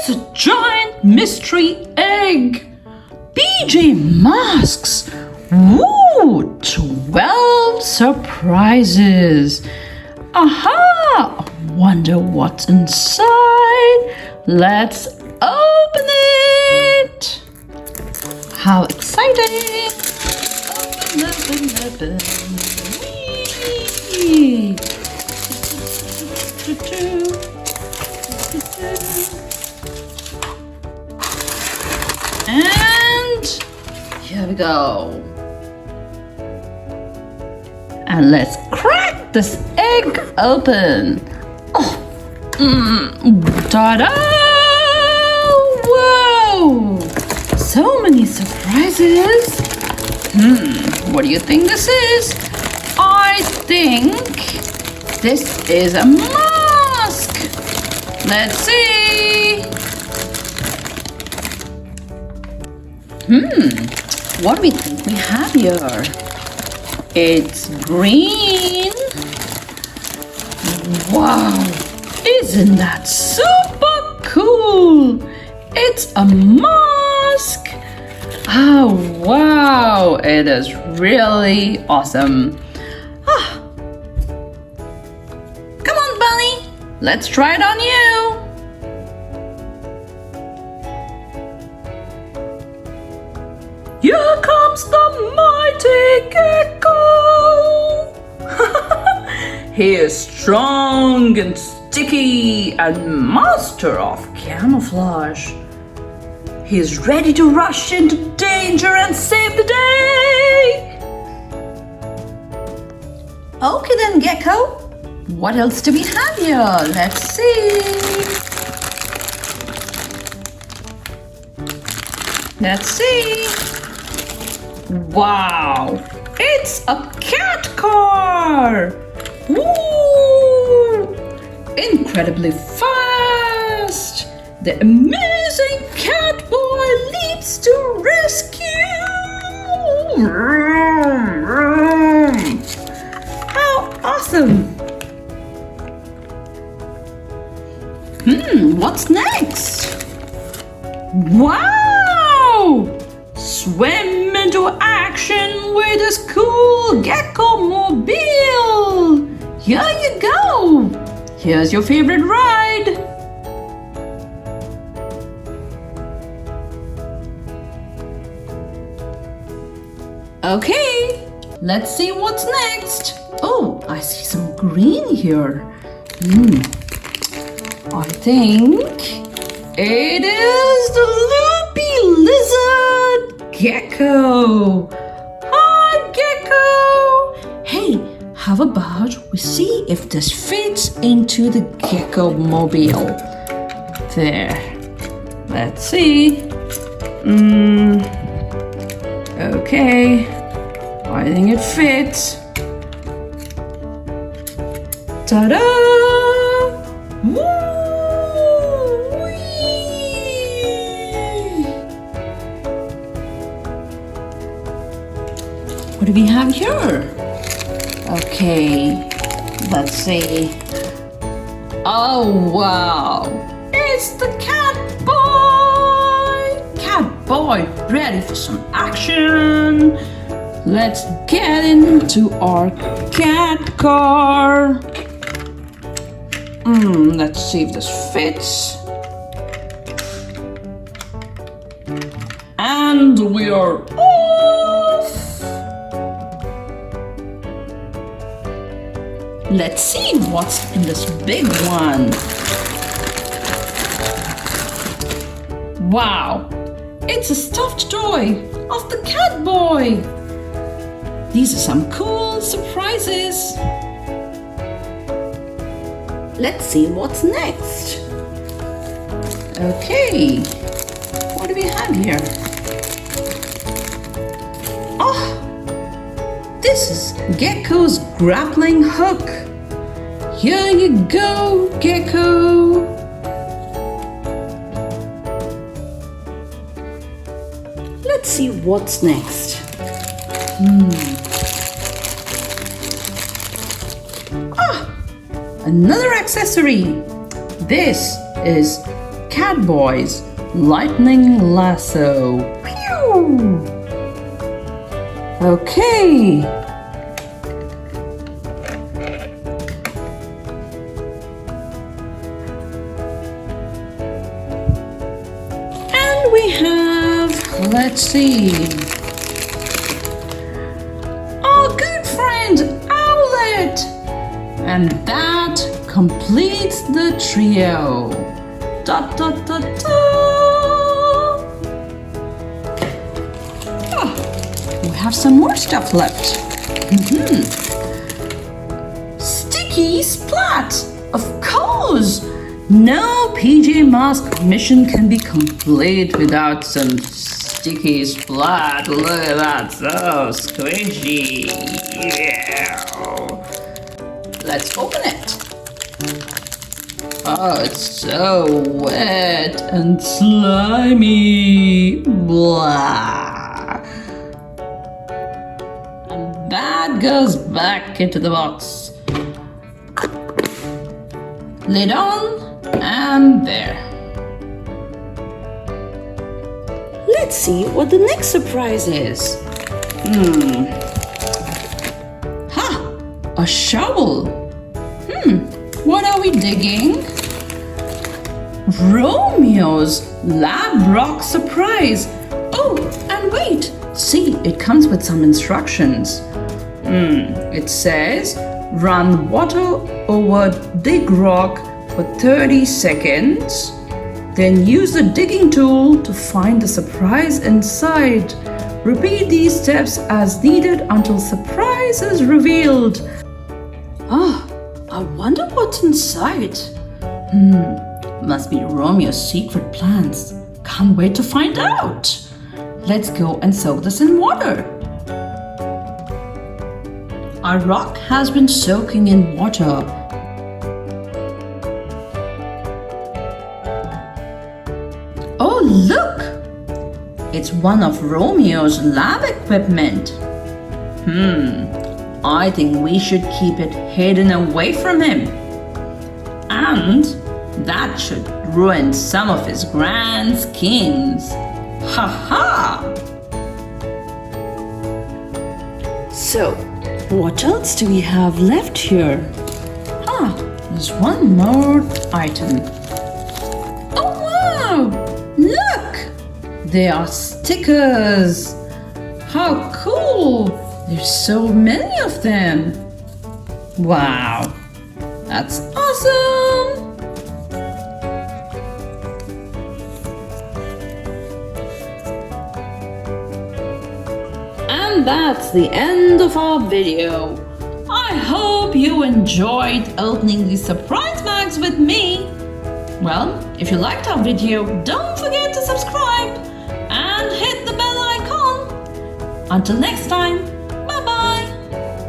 It's a giant mystery egg. PJ Masks. Woo! 12 surprises. Aha! Wonder what's inside. Let's open it. How exciting! Open. Whee! And here we go. And let's crack this egg open. Oh, ta-da! Whoa! So many surprises. What do you think this is? I think this is a mask. Let's see. What do we think we have here? It's green. Wow, isn't that super cool? It's a mask. Oh, wow, it is really awesome. Come on, Bunny, let's try it on you. Here comes the mighty gecko. He is strong and sticky and master of camouflage. He is ready to rush into danger and save the day. Okay then, Gecko. What else do we have here? Let's see. Let's see. Wow, it's a cat car! Woo! Incredibly fast! The amazing cat boy leaps to rescue! How awesome! What's next? Wow! Swim into action with this cool Gecko mobile! Here you go! Here's your favorite ride! Okay, let's see what's next. Oh, I see some green here. I think it is the Loopy Lizard Gecko. Hi, Gecko. Hey, how about we see if this fits into the Gecko mobile? There. Let's see. Okay. I think it fits. Ta-da! Woo! What do we have here? Okay, let's see. Oh wow! It's the cat boy! Cat boy, ready for some action! Let's get into our cat car. Let's see if this fits. And we are off! Let's see what's in this big one. Wow! It's a stuffed toy of the cat boy! These are some cool surprises. Let's see what's next. Okay, what do we have here? Oh, this is Gecko's grappling hook. Here you go, Gecko. Let's see what's next. Another accessory. This is Catboy's lightning lasso. Pew! Okay. And we have, let's see, our good friend Owlet. And that completes the trio. Da da da da. We have some more stuff left. Sticky Splat! Of course! No PJ Masks mission can be complete without some Sticky Splat. Look at that, so squishy. Yeah. Let's open it. Oh, it's so wet and slimy. Blah. And that goes back into the box. Lid on, and there. Let's see what the next surprise is. A shovel. What are we digging? Romeo's Lab Rock surprise. Oh, and wait. See, it comes with some instructions. It says, run water over dig rock for 30 seconds. Then use the digging tool to find the surprise inside. Repeat these steps as needed until surprise is revealed. I wonder what's inside. Must be Romeo's secret plans. Can't wait to find out. Let's go and soak this in water. Our rock has been soaking in water. Oh, look! It's one of Romeo's lab equipment. I think we should keep it hidden away from him. And that should ruin some of his grand schemes. Ha ha! So, what else do we have left here? There's one more item. Oh wow! Look! They are stickers. How cool! There's so many of them. Wow, that's awesome! And that's the end of our video. I hope you enjoyed opening these surprise bags with me. Well, if you liked our video, don't forget to subscribe and hit the bell icon. Until next time.